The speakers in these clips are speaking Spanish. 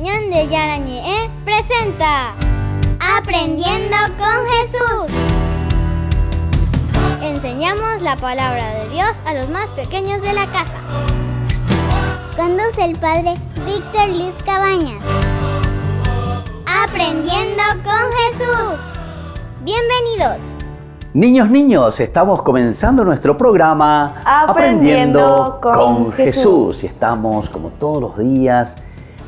Ñande Yarañe presenta Aprendiendo con Jesús. Enseñamos la palabra de Dios a los más pequeños de la casa. Conduce el padre Víctor Luis Cabañas. Aprendiendo con Jesús. Bienvenidos. Niños, estamos comenzando nuestro programa Aprendiendo con Jesús. Y estamos, como todos los días,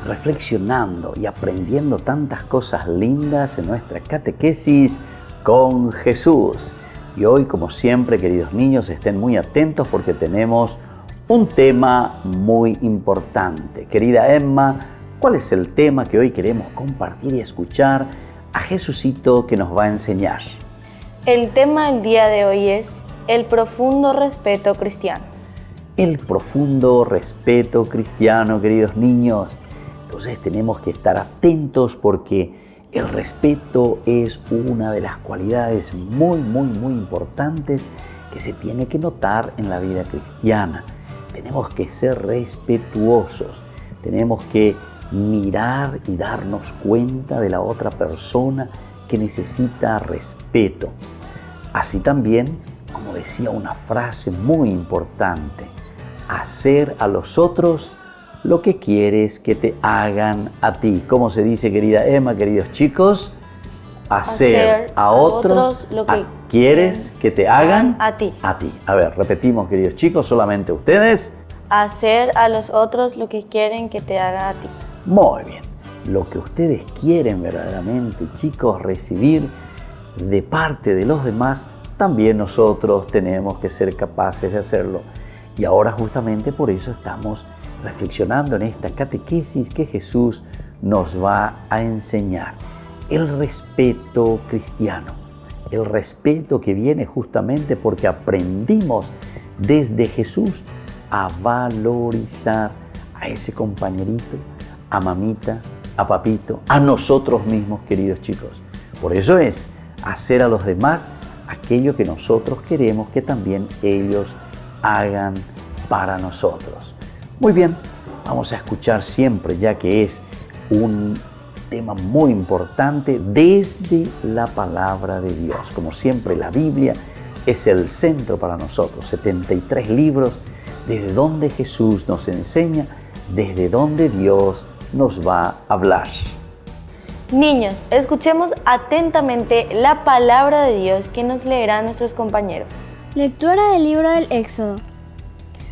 reflexionando y aprendiendo tantas cosas lindas en nuestra catequesis con Jesús. Y hoy, como siempre, queridos niños, estén muy atentos porque tenemos un tema muy importante. Querida Emma, ¿cuál es el tema que hoy queremos compartir y escuchar a Jesucito que nos va a enseñar? El tema del día de hoy es el profundo respeto cristiano. El profundo respeto cristiano, queridos niños. Entonces tenemos que estar atentos porque el respeto es una de las cualidades muy importantes que se tiene que notar en la vida cristiana. Tenemos que ser respetuosos, tenemos que mirar y darnos cuenta de la otra persona que necesita respeto. Así también, como decía una frase muy importante, hacer a los otros lo que quieres que te hagan a ti. ¿Cómo se dice, querida Emma, queridos chicos? Hacer a otros lo que quieres que te hagan a ti. A ti. A ver, repetimos, queridos chicos, solamente ustedes. Hacer a los otros lo que quieren que te hagan a ti. Muy bien. Lo que ustedes quieren verdaderamente, chicos, recibir de parte de los demás, también nosotros tenemos que ser capaces de hacerlo. Y ahora justamente por eso estamos reflexionando en esta catequesis que Jesús nos va a enseñar. El respeto cristiano. El respeto que viene justamente porque aprendimos desde Jesús a valorizar a ese compañerito, a mamita, a papito, a nosotros mismos, queridos chicos. Por eso es hacer a los demás aquello que nosotros queremos que también ellos hagan para nosotros. Muy bien, vamos a escuchar siempre, ya que es un tema muy importante, desde la palabra de Dios. Como siempre, la Biblia es el centro para nosotros. 73 libros desde donde Jesús nos enseña, desde donde Dios nos va a hablar. Niños, escuchemos atentamente la palabra de Dios que nos leerán nuestros compañeros. Lectura del libro del Éxodo.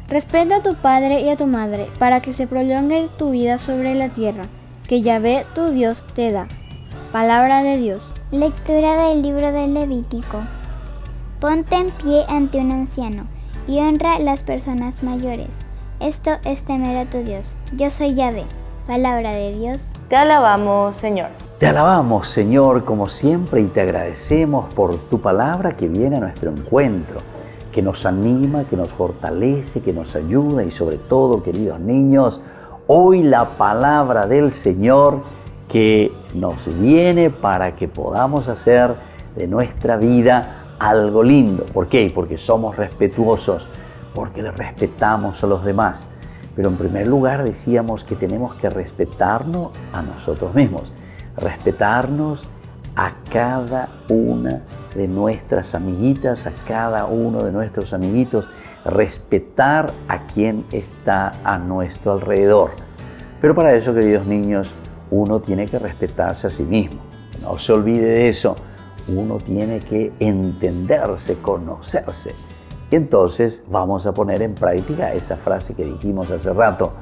Respeta a tu padre y a tu madre, para que se prolongue tu vida sobre la tierra, que Yahvé tu Dios te da. Palabra de Dios. Lectura del libro del Levítico. Ponte en pie ante un anciano y honra a las personas mayores. Esto es temer a tu Dios. Yo soy Yahvé. Palabra de Dios. Te alabamos, Señor. Te alabamos, Señor, como siempre, y te agradecemos por tu palabra que viene a nuestro encuentro, que nos anima, que nos fortalece, que nos ayuda y sobre todo, queridos niños, hoy la palabra del Señor que nos viene para que podamos hacer de nuestra vida algo lindo. ¿Por qué? Porque somos respetuosos, porque le respetamos a los demás. Pero en primer lugar decíamos que tenemos que respetarnos a nosotros mismos, respetarnos a cada una de nuestras amiguitas, a cada uno de nuestros amiguitos, respetar a quien está a nuestro alrededor. Pero para eso, queridos niños, uno tiene que respetarse a sí mismo. No se olvide de eso. Uno tiene que entenderse, conocerse. Y entonces vamos a poner en práctica esa frase que dijimos hace rato.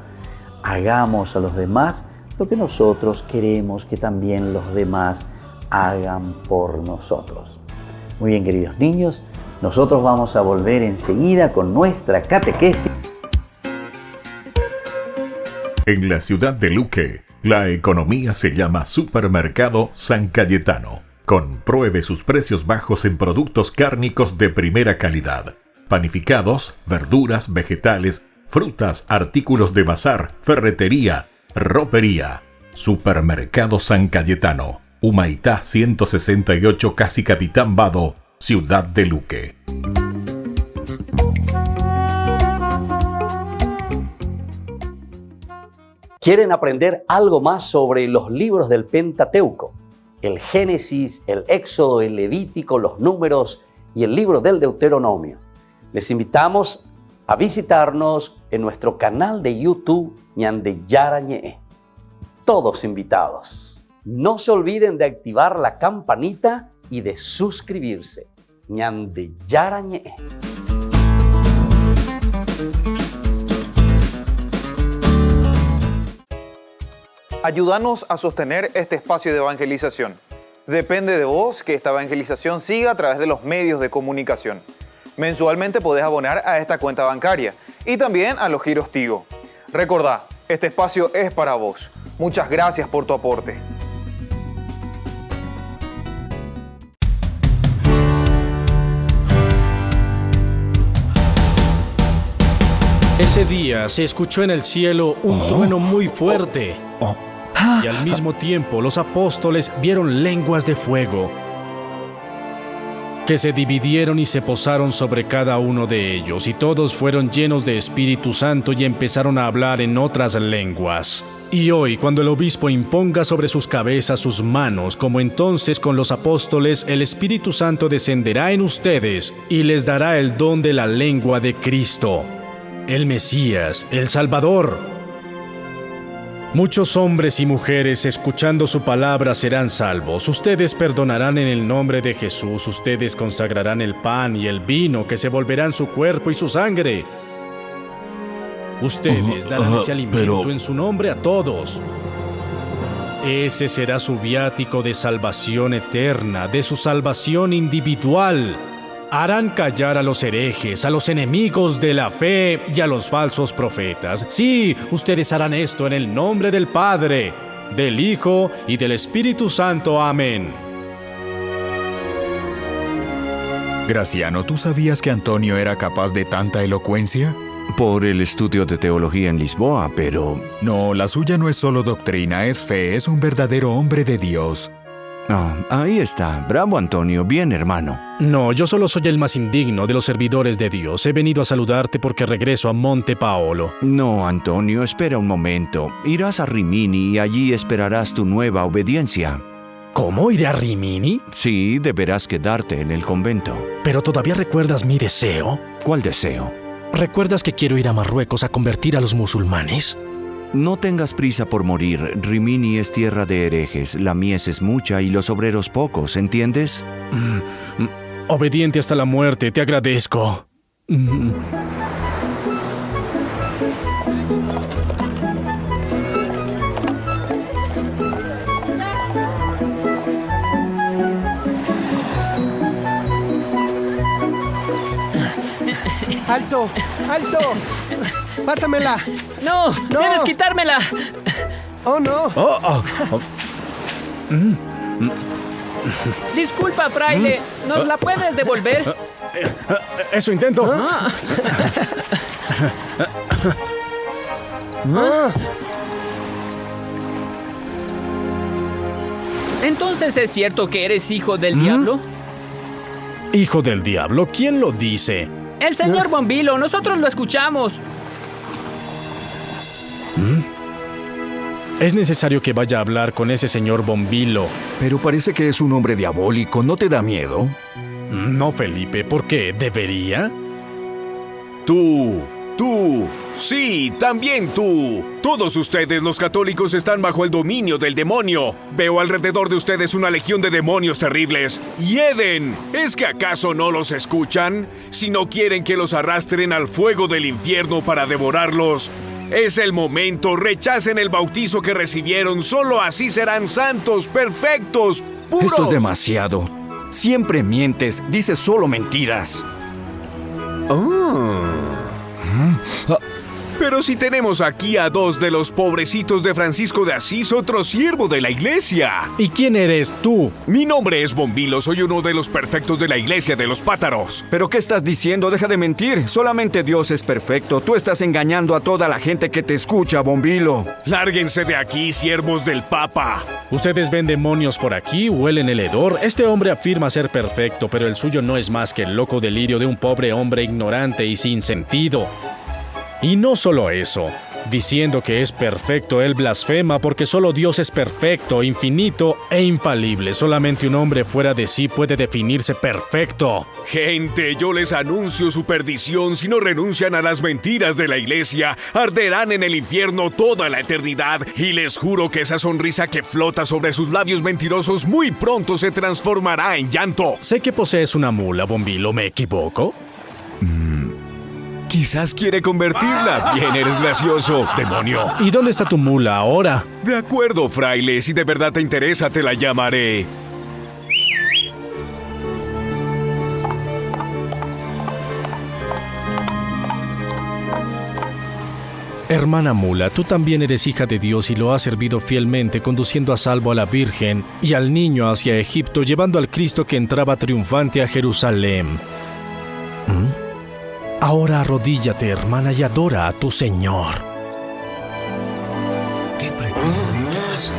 Hagamos a los demás lo que nosotros queremos que también los demás hagan por nosotros. Muy bien, queridos niños, nosotros vamos a volver enseguida con nuestra catequesis. En la ciudad de Luque, la economía se llama Supermercado San Cayetano. Compruebe sus precios bajos en productos cárnicos de primera calidad. Panificados, verduras, vegetales, frutas, artículos de bazar, ferretería, ropería. Supermercado San Cayetano, Humaitá 168, Casi Capitán Vado, Ciudad de Luque. ¿Quieren aprender algo más sobre los libros del Pentateuco? El Génesis, el Éxodo, el Levítico, los Números y el libro del Deuteronomio. Les invitamos a visitarnos en nuestro canal de YouTube Ñande Yarañe. Todos invitados. No se olviden de activar la campanita y de suscribirse. Ñande Yarañe. Ayúdanos a sostener este espacio de evangelización. Depende de vos que esta evangelización siga a través de los medios de comunicación. Mensualmente podés abonar a esta cuenta bancaria y también a los giros Tigo. Recordá, este espacio es para vos. Muchas gracias por tu aporte. Ese día se escuchó en el cielo un trueno muy fuerte. Y al mismo tiempo los apóstoles vieron lenguas de fuego que se dividieron y se posaron sobre cada uno de ellos, y todos fueron llenos de Espíritu Santo y empezaron a hablar en otras lenguas. Y hoy, cuando el obispo imponga sobre sus cabezas sus manos, como entonces con los apóstoles, el Espíritu Santo descenderá en ustedes y les dará el don de la lengua de Cristo, el Mesías, el Salvador. Muchos hombres y mujeres escuchando su palabra serán salvos. Ustedes perdonarán en el nombre de Jesús. Ustedes consagrarán el pan y el vino que se volverán su cuerpo y su sangre. Ustedes darán ese alimento en su nombre a todos. Ese será su viático de salvación eterna, de su salvación individual. Harán callar a los herejes, a los enemigos de la fe y a los falsos profetas. Sí, ustedes harán esto en el nombre del Padre, del Hijo y del Espíritu Santo. Amén. Graciano, ¿tú sabías que Antonio era capaz de tanta elocuencia? Por el estudio de teología en Lisboa, pero... No, la suya no es solo doctrina, es fe, es un verdadero hombre de Dios. Ahí está. Bravo, Antonio. Bien, hermano. No, yo solo soy el más indigno de los servidores de Dios. He venido a saludarte porque regreso a Monte Paolo. No, Antonio, espera un momento. Irás a Rimini y allí esperarás tu nueva obediencia. ¿Cómo iré a Rimini? Sí, deberás quedarte en el convento. ¿Pero todavía recuerdas mi deseo? ¿Cuál deseo? ¿Recuerdas que quiero ir a Marruecos a convertir a los musulmanes? No tengas prisa por morir. Rimini es tierra de herejes, la mies es mucha y los obreros pocos, ¿entiendes? Obediente hasta la muerte, te agradezco. ¡Alto! ¡Alto! ¡Pásamela! ¡No! ¡Debes quitármela! ¡Oh, no! Disculpa, fraile. ¿Nos la puedes devolver? Eso intento. ¿Entonces es cierto que eres hijo del diablo? ¿Hijo del diablo? ¿Quién lo dice? El señor Bombilo, nosotros lo escuchamos. Es necesario que vaya a hablar con ese señor Bombilo. Pero parece que es un hombre diabólico, ¿no te da miedo? No, Felipe, ¿por qué? ¿Debería? Tú, sí, también tú. Todos ustedes, los católicos, están bajo el dominio del demonio. Veo alrededor de ustedes una legión de demonios terribles. Y Eden, ¿es que acaso no los escuchan? Si no quieren que los arrastren al fuego del infierno para devorarlos, es el momento. Rechacen el bautizo que recibieron. Solo así serán santos, perfectos, puros. Esto es demasiado. Siempre mientes, dices solo mentiras. Pero si tenemos aquí a dos de los pobrecitos de Francisco de Asís, otro siervo de la iglesia. ¿Y quién eres tú? Mi nombre es Bombilo, soy uno de los perfectos de la iglesia de los Pátaros. ¿Pero qué estás diciendo? Deja de mentir. Solamente Dios es perfecto. Tú estás engañando a toda la gente que te escucha, Bombilo. Lárguense de aquí, siervos del Papa. ¿Ustedes ven demonios por aquí? ¿Huelen el hedor? Este hombre afirma ser perfecto, pero el suyo no es más que el loco delirio de un pobre hombre ignorante y sin sentido. Y no solo eso, Diciendo que es perfecto, él blasfema porque solo Dios es perfecto, infinito e infalible. Solamente un hombre fuera de sí puede definirse perfecto. Gente, yo les anuncio su perdición si no renuncian a las mentiras de la iglesia. Arderán en el infierno toda la eternidad. Y les juro que esa sonrisa que flota sobre sus labios mentirosos muy pronto se transformará en llanto. Sé que posees una mula, Bombilo, ¿me equivoco? Quizás quiere convertirla. Bien, eres gracioso, demonio. ¿Y dónde está tu mula ahora? De acuerdo, fraile. Si de verdad te interesa, te la llamaré. Hermana mula, tú también eres hija de Dios y lo has servido fielmente, conduciendo a salvo a la Virgen y al niño hacia Egipto, llevando al Cristo que entraba triunfante a Jerusalén. Ahora arrodíllate, hermana, y adora a tu Señor. ¿Qué pretende hacer?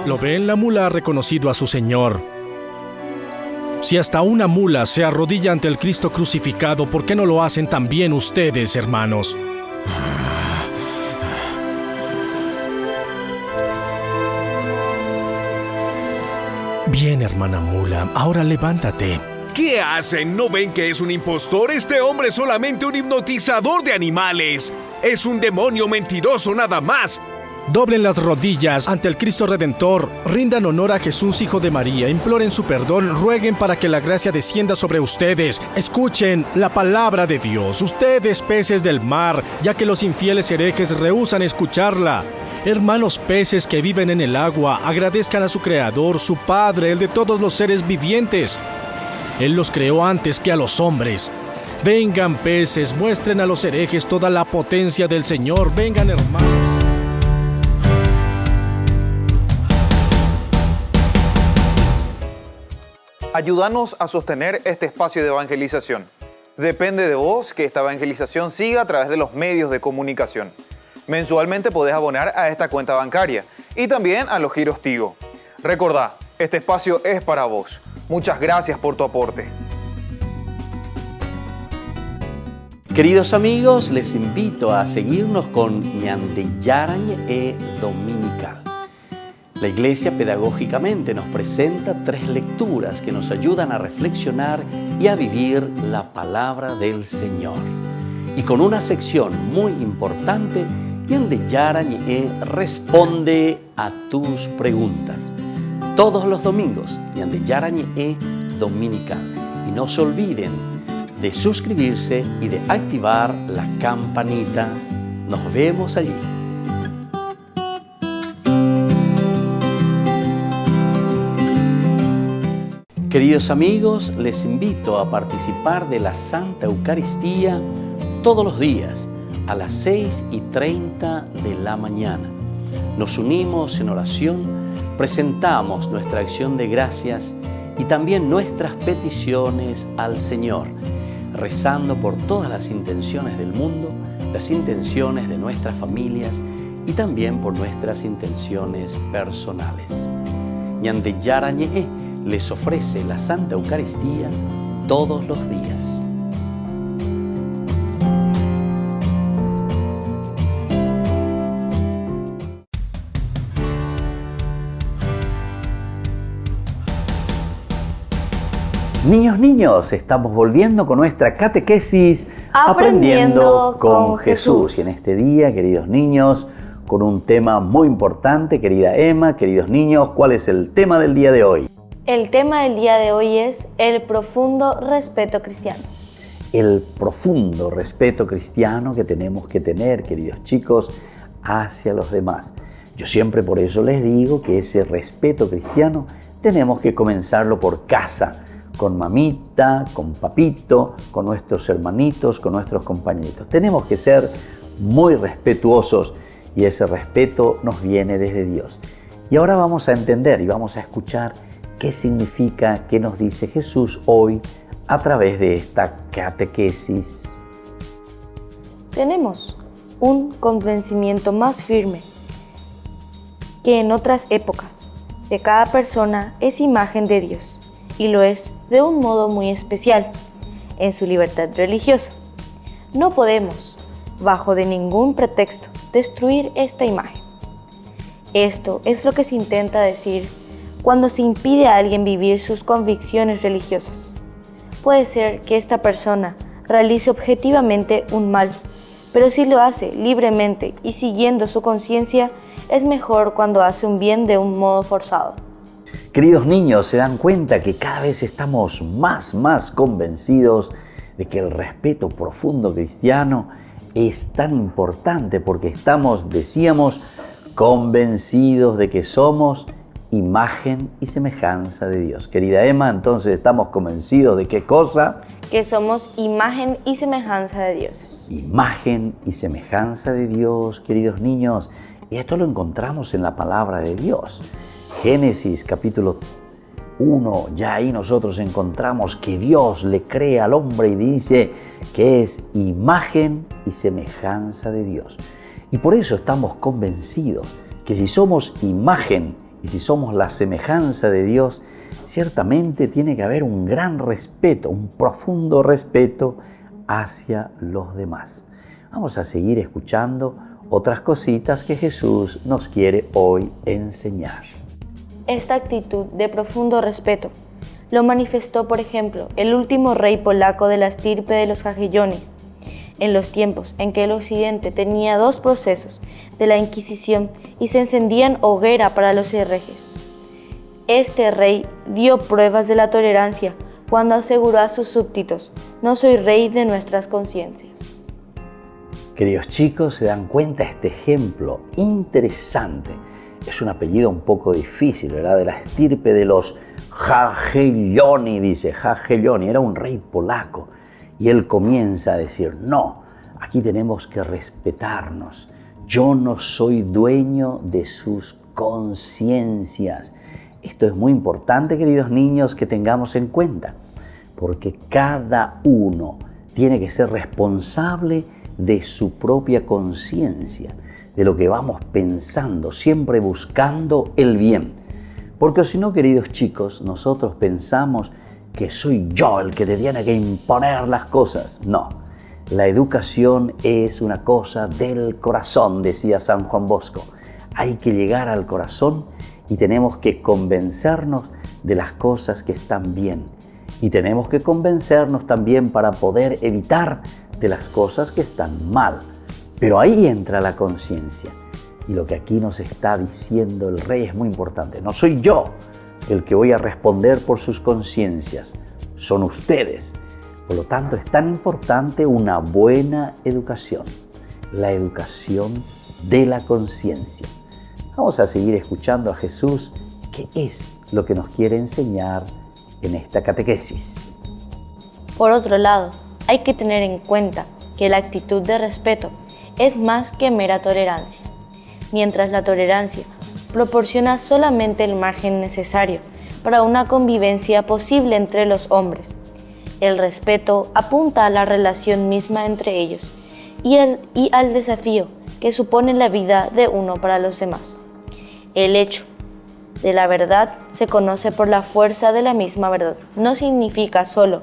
¿Lo ven? La mula ha reconocido a su Señor. Si hasta una mula se arrodilla ante el Cristo crucificado, ¿por qué no lo hacen también ustedes, hermanos? Bien, hermana mula, ahora levántate. ¿Qué hacen? ¿No ven que es un impostor? Este hombre es solamente un hipnotizador de animales. Es un demonio mentiroso nada más. Doblen las rodillas ante el Cristo Redentor, rindan honor a Jesús, Hijo de María, imploren su perdón, rueguen para que la gracia descienda sobre ustedes. Escuchen la palabra de Dios, ustedes peces del mar, ya que los infieles herejes rehúsan escucharla. Hermanos peces que viven en el agua, agradezcan a su Creador, su Padre, el de todos los seres vivientes. Él los creó antes que a los hombres. Vengan peces, muestren a los herejes toda la potencia del Señor. Vengan, hermanos. Ayúdanos a sostener este espacio de evangelización. Depende de vos que esta evangelización siga a través de los medios de comunicación. Mensualmente podés abonar a esta cuenta bancaria y también a los giros Tigo. Recordá, este espacio es para vos. Muchas gracias por tu aporte. Queridos amigos, les invito a seguirnos con Ñandeyarañ e Dominical. La Iglesia pedagógicamente nos presenta 3 lecturas que nos ayudan a reflexionar y a vivir la palabra del Señor. Y con una sección muy importante, Ñandeyarañ e responde a tus preguntas. Todos los domingos, Ñandeyarañ e Dominical. Y no se olviden de suscribirse y de activar la campanita. Nos vemos allí. Queridos amigos, les invito a participar de la Santa Eucaristía todos los días a las 6:30 de la mañana. Nos unimos en oración, presentamos nuestra acción de gracias y también nuestras peticiones al Señor, rezando por todas las intenciones del mundo, las intenciones de nuestras familias y también por nuestras intenciones personales. Ñandeyarañ les ofrece la Santa Eucaristía todos los días. Niños, estamos volviendo con nuestra catequesis Aprendiendo con Jesús. Y en este día, queridos niños, con un tema muy importante, querida Emma, queridos niños, ¿cuál es el tema del día de hoy? El tema del día de hoy es el profundo respeto cristiano. El profundo respeto cristiano que tenemos que tener, queridos chicos, hacia los demás. Yo siempre por eso les digo que ese respeto cristiano tenemos que comenzarlo por casa, con mamita, con papito, con nuestros hermanitos, con nuestros compañeritos. Tenemos que ser muy respetuosos y ese respeto nos viene desde Dios. Y ahora vamos a entender y vamos a escuchar qué significa, qué nos dice Jesús hoy a través de esta catequesis. Tenemos un convencimiento más firme que en otras épocas. de cada persona es imagen de Dios, y lo es de un modo muy especial, en su libertad religiosa. No podemos, bajo de ningún pretexto, destruir esta imagen. Esto es lo que se intenta decir cuando se impide a alguien vivir sus convicciones religiosas. Puede ser que esta persona realice objetivamente un mal, pero si lo hace libremente y siguiendo su conciencia, es mejor cuando hace un bien de un modo forzado. Queridos niños, se dan cuenta que cada vez estamos más convencidos de que el respeto profundo cristiano es tan importante porque estamos, decíamos, convencidos de que somos imagen y semejanza de Dios. Querida Emma, entonces estamos convencidos de qué cosa? Que somos imagen y semejanza de Dios. Imagen y semejanza de Dios, queridos niños. Y esto lo encontramos en la palabra de Dios. Génesis capítulo 1, ya ahí nosotros encontramos que Dios le crea al hombre y dice que es imagen y semejanza de Dios. Y por eso estamos convencidos que si somos imagen y si somos la semejanza de Dios, ciertamente tiene que haber un gran respeto, un profundo respeto hacia los demás. Vamos a seguir escuchando otras cositas que Jesús nos quiere hoy enseñar. Esta actitud de profundo respeto lo manifestó, por ejemplo, el último rey polaco de la estirpe de los Jagellones, en los tiempos en que el occidente tenía dos procesos de la Inquisición y se encendían hoguera para los herejes. Este rey dio pruebas de la tolerancia cuando aseguró a sus súbditos: no soy rey de nuestras conciencias. Queridos chicos, se dan cuenta este ejemplo interesante. Es un apellido un poco difícil, ¿verdad? De la estirpe de los Jagielloni, dice Jagielloni, era un rey polaco. Y él comienza a decir, no, aquí tenemos que respetarnos. Yo no soy dueño de sus conciencias. Esto es muy importante, queridos niños, que tengamos en cuenta, porque cada uno tiene que ser responsable de su propia conciencia, de lo que vamos pensando, siempre buscando el bien. Porque si no, queridos chicos, nosotros pensamos que soy yo el que te tiene que imponer las cosas. No, la educación es una cosa del corazón, decía San Juan Bosco. Hay que llegar al corazón y tenemos que convencernos de las cosas que están bien. Y tenemos que convencernos también para poder evitar de las cosas que están mal. Pero ahí entra la conciencia. Y lo que aquí nos está diciendo el rey es muy importante. No soy yo el que voy a responder por sus conciencias, son ustedes. Por lo tanto, es tan importante una buena educación, la educación de la conciencia. Vamos a seguir escuchando a Jesús, qué es lo que nos quiere enseñar en esta catequesis. Por otro lado, hay que tener en cuenta que la actitud de respeto es más que mera tolerancia. Mientras la tolerancia proporciona solamente el margen necesario para una convivencia posible entre los hombres, el respeto apunta a la relación misma entre ellos y al desafío que supone la vida de uno para los demás. El hecho de la verdad se conoce por la fuerza de la misma verdad. No significa solo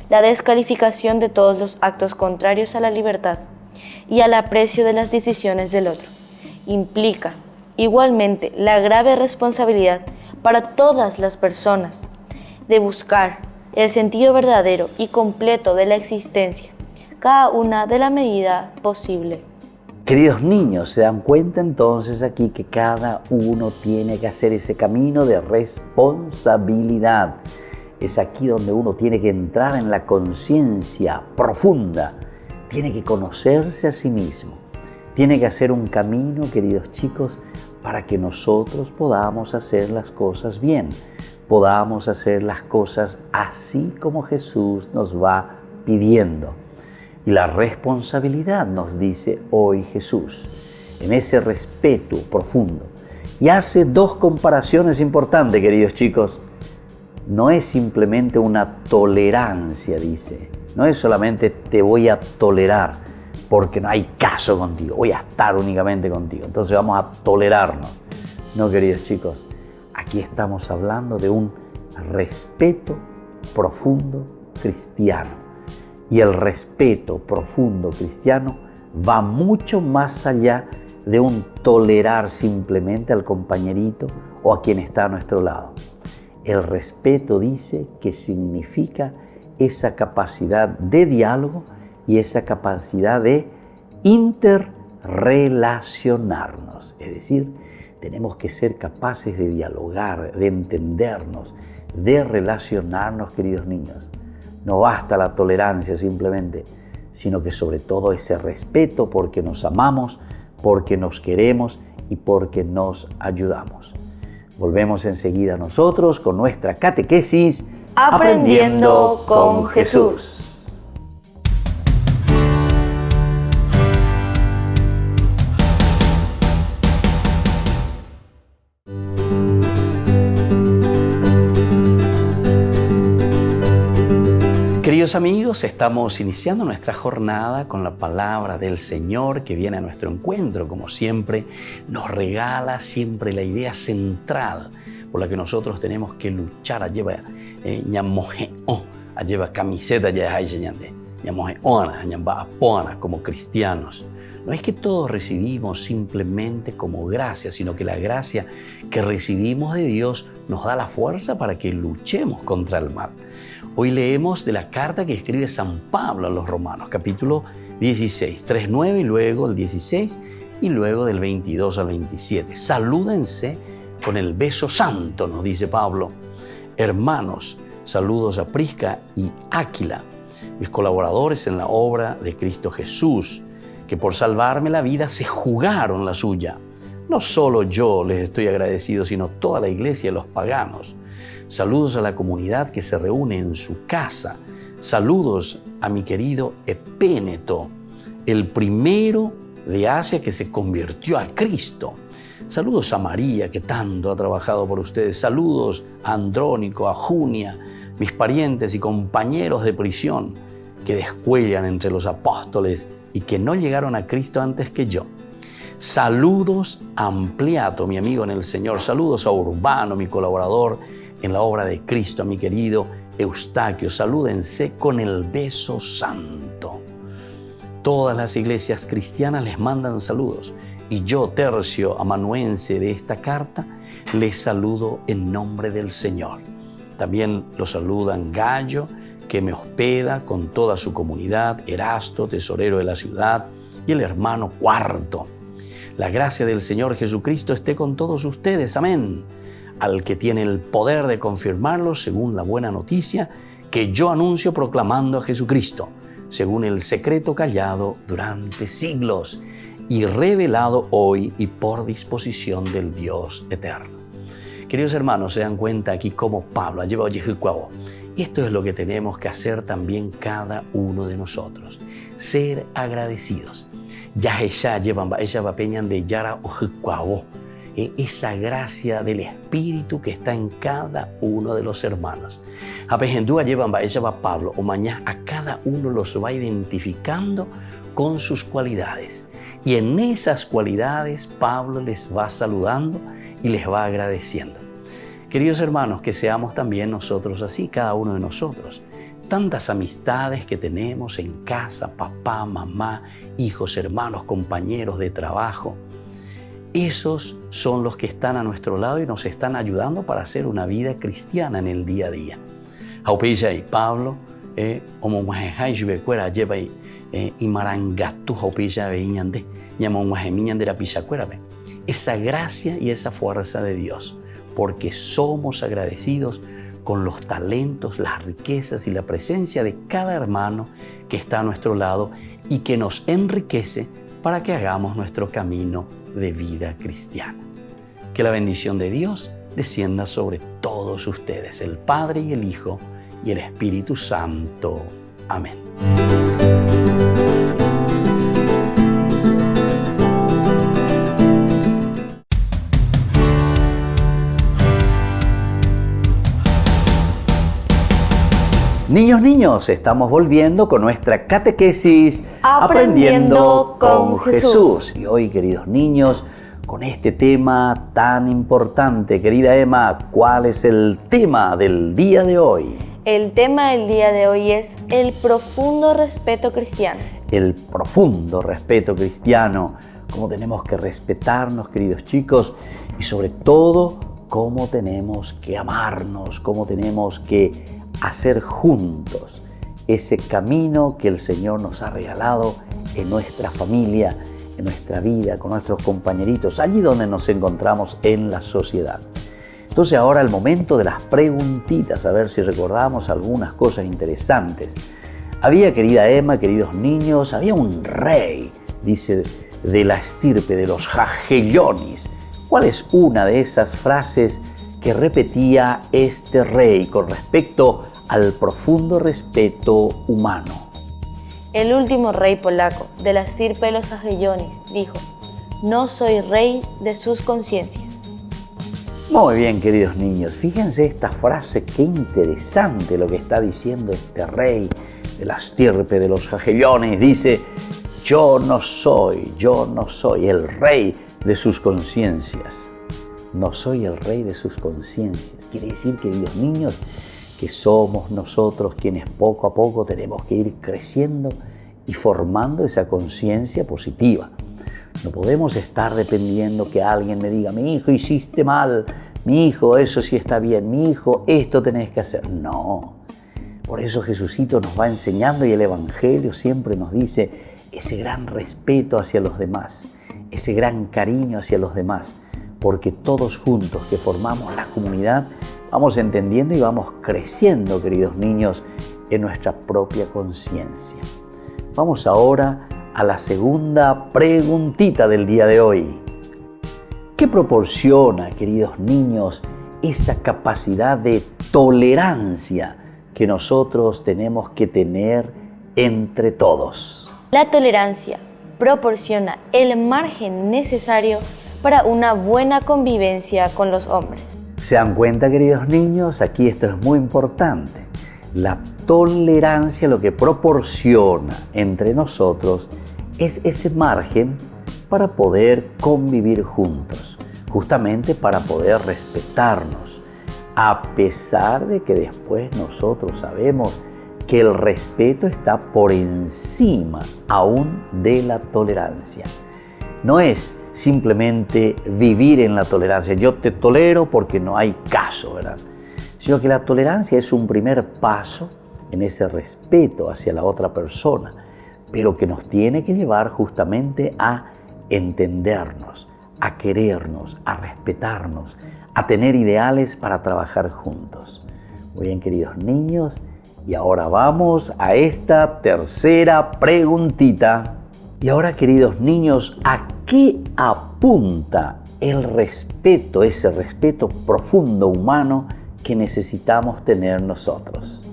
la descalificación de todos los actos contrarios a la libertad y al aprecio de las decisiones del otro. Implica igualmente la grave responsabilidad para todas las personas de buscar el sentido verdadero y completo de la existencia, cada una de la medida posible. Queridos niños, se dan cuenta entonces aquí que cada uno tiene que hacer ese camino de responsabilidad. Es aquí donde uno tiene que entrar en la conciencia profunda, tiene que conocerse a sí mismo. Tiene que hacer un camino, queridos chicos, para que nosotros podamos hacer las cosas bien, podamos hacer las cosas así como Jesús nos va pidiendo. Y la responsabilidad nos dice hoy Jesús, en ese respeto profundo. Y hace dos comparaciones importantes, queridos chicos. No es simplemente una tolerancia, dice. No es solamente te voy a tolerar, porque no hay caso contigo, voy a estar únicamente contigo, entonces vamos a tolerarnos. No, queridos chicos, aquí Aquí estamos hablando de un respeto profundo cristiano. Y el respeto profundo cristiano va mucho más allá de un tolerar simplemente al compañerito o a quien está a nuestro lado. El respeto dice que significa esa capacidad de diálogo y esa capacidad de interrelacionarnos. Es decir, tenemos que ser capaces de dialogar, de entendernos, de relacionarnos, queridos niños. No basta la tolerancia simplemente, sino que sobre todo ese respeto porque nos amamos, porque nos queremos y porque nos ayudamos. Volvemos enseguida nosotros con nuestra catequesis Aprendiendo con Jesús. Queridos amigos, estamos iniciando nuestra jornada con la palabra del Señor que viene a nuestro encuentro. Como siempre, nos regala siempre la idea central por la que nosotros tenemos que luchar. Lleva lleva camiseta como cristianos. No es que todos recibimos simplemente como gracia, sino que la gracia que recibimos de Dios nos da la fuerza para que luchemos contra el mal. Hoy leemos de la carta que escribe San Pablo a los Romanos, capítulo 16, 3:9 y luego el 16 y luego del 22 al 27. Salúdense con el beso santo, nos dice Pablo. Hermanos, saludos a Prisca y Áquila, mis colaboradores en la obra de Cristo Jesús, que por salvarme la vida se jugaron la suya. No solo yo les estoy agradecido, sino toda la iglesia y los paganos. Saludos a la comunidad que se reúne en su casa. Saludos a mi querido Epéneto, el primero de Asia que se convirtió a Cristo. Saludos a María, que tanto ha trabajado por ustedes. Saludos a Andrónico, a Junia, mis parientes y compañeros de prisión que descuellan entre los apóstoles y que no llegaron a Cristo antes que yo. Saludos a Ampliato, mi amigo en el Señor. Saludos a Urbano, mi colaborador en la obra de Cristo, a mi querido Eustaquio. Salúdense con el beso santo. Todas las iglesias cristianas les mandan saludos y yo, tercio amanuense de esta carta, les saludo en nombre del Señor. También los saludan Gallo, que me hospeda con toda su comunidad, Erasto, tesorero de la ciudad, y el hermano Cuarto. La gracia del Señor Jesucristo esté con todos ustedes. Amén. Al que tiene el poder de confirmarlo según la buena noticia que yo anuncio proclamando a Jesucristo, según el secreto callado durante siglos y revelado hoy y por disposición del Dios eterno. Queridos hermanos, se dan cuenta aquí cómo Pablo ha llevado Yehucuabo. Y esto es lo que tenemos que hacer también cada uno de nosotros. Ser agradecidos. Esa gracia del Espíritu que está en cada uno de los hermanos. Pablo, o mañana a cada uno los va identificando con sus cualidades. Y en esas cualidades Pablo les va saludando y les va agradeciendo. Queridos hermanos, que seamos también nosotros así, cada uno de nosotros. Tantas amistades que tenemos en casa, papá, mamá, hijos, hermanos, compañeros de trabajo. Esos son los que están a nuestro lado y nos están ayudando para hacer una vida cristiana en el día a día. Pablo, esa gracia y esa fuerza de Dios, porque somos agradecidos con los talentos, las riquezas y la presencia de cada hermano que está a nuestro lado y que nos enriquece para que hagamos nuestro camino de vida cristiana. Que la bendición de Dios descienda sobre todos ustedes, el Padre y el Hijo y el Espíritu Santo. Amén. Niños, estamos volviendo con nuestra catequesis Aprendiendo con Jesús. Y hoy, queridos niños, con este tema tan importante. Querida Emma, ¿cuál es el tema del día de hoy? El tema del día de hoy es el profundo respeto cristiano. El profundo respeto cristiano, cómo tenemos que respetarnos, queridos chicos, y sobre todo, cómo tenemos que amarnos, cómo tenemos que hacer juntos ese camino que el Señor nos ha regalado en nuestra familia, en nuestra vida, con nuestros compañeritos, allí donde nos encontramos en la sociedad. Entonces ahora el momento de las preguntitas, a ver si recordamos algunas cosas interesantes. Había, querida Emma, queridos niños, había un rey, dice, de la estirpe de los Jagellonis. ¿Cuál es una de esas frases que repetía este rey con respecto al profundo respeto humano? El último rey polaco de la estirpe de los Jagellonis dijo: no soy rey de sus conciencias. Muy bien, queridos niños, fíjense esta frase, qué interesante lo que está diciendo este rey de la estirpe de los Jagellonis. Dice: yo no soy el rey de sus conciencias. No soy el rey de sus conciencias. Quiere decir, queridos niños, que somos nosotros quienes poco a poco tenemos que ir creciendo y formando esa conciencia positiva. No podemos estar dependiendo que alguien me diga: mi hijo, hiciste mal, mi hijo, eso sí está bien, mi hijo, esto tenés que hacer. No. Por eso Jesucito nos va enseñando y el Evangelio siempre nos dice ese gran respeto hacia los demás, ese gran cariño hacia los demás, porque todos juntos que formamos la comunidad vamos entendiendo y vamos creciendo, queridos niños, en nuestra propia conciencia. Vamos ahora a la segunda preguntita del día de hoy. ¿Qué proporciona, queridos niños, esa capacidad de tolerancia que nosotros tenemos que tener entre todos? La tolerancia proporciona el margen necesario para una buena convivencia con los hombres. ¿Se dan cuenta, queridos niños? Aquí esto es muy importante. La tolerancia lo que proporciona entre nosotros es ese margen para poder convivir juntos, justamente para poder respetarnos, a pesar de que después nosotros sabemos que el respeto está por encima aún de la tolerancia. No es simplemente vivir en la tolerancia, yo te tolero porque no hay caso, ¿verdad? Sino que la tolerancia es un primer paso en ese respeto hacia la otra persona, pero que nos tiene que llevar justamente a entendernos, a querernos, a respetarnos, a tener ideales para trabajar juntos. Muy bien, queridos niños, y ahora vamos a esta tercera preguntita. Y ahora, queridos niños, ¿a qué apunta el respeto, ese respeto profundo humano que necesitamos tener nosotros?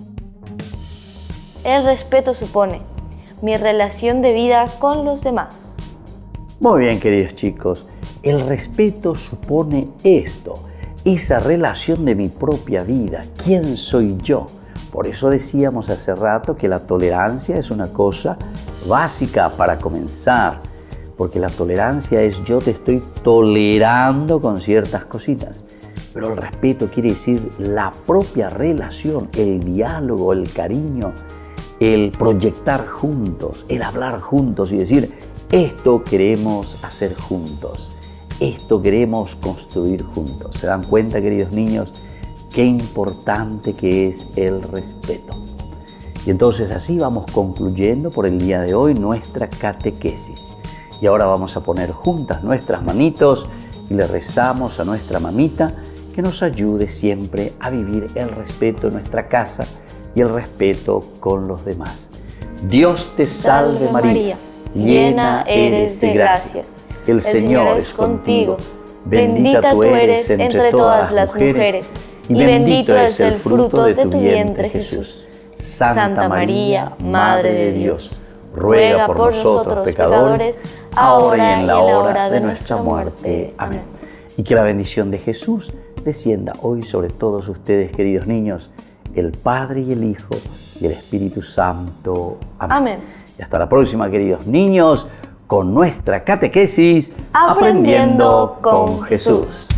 El respeto supone mi relación de vida con los demás. Muy bien, queridos chicos, el respeto supone esto, esa relación de mi propia vida, ¿quién soy yo? Por eso decíamos hace rato que la tolerancia es una cosa básica para comenzar, porque la tolerancia es yo te estoy tolerando con ciertas cositas, pero el respeto quiere decir la propia relación, el diálogo, el cariño, el proyectar juntos, el hablar juntos y decir esto queremos hacer juntos, esto queremos construir juntos. ¿Se dan cuenta, queridos niños? Qué importante que es el respeto. Y entonces así vamos concluyendo por el día de hoy nuestra catequesis. Y ahora vamos a poner juntas nuestras manitos y le rezamos a nuestra mamita que nos ayude siempre a vivir el respeto en nuestra casa y el respeto con los demás. Dios te salve María, llena eres de gracia. El Señor es contigo. Bendita tú eres entre todas las mujeres y bendito es el fruto de tu vientre, Jesús. Santa María, Madre de Dios, ruega por nosotros pecadores, ahora y en la hora de nuestra muerte. Amén. Y que la bendición de Jesús descienda hoy sobre todos ustedes, queridos niños, el Padre y el Hijo y el Espíritu Santo. Amén. Amén. Y hasta la próxima, queridos niños. con nuestra catequesis Aprendiendo con Jesús.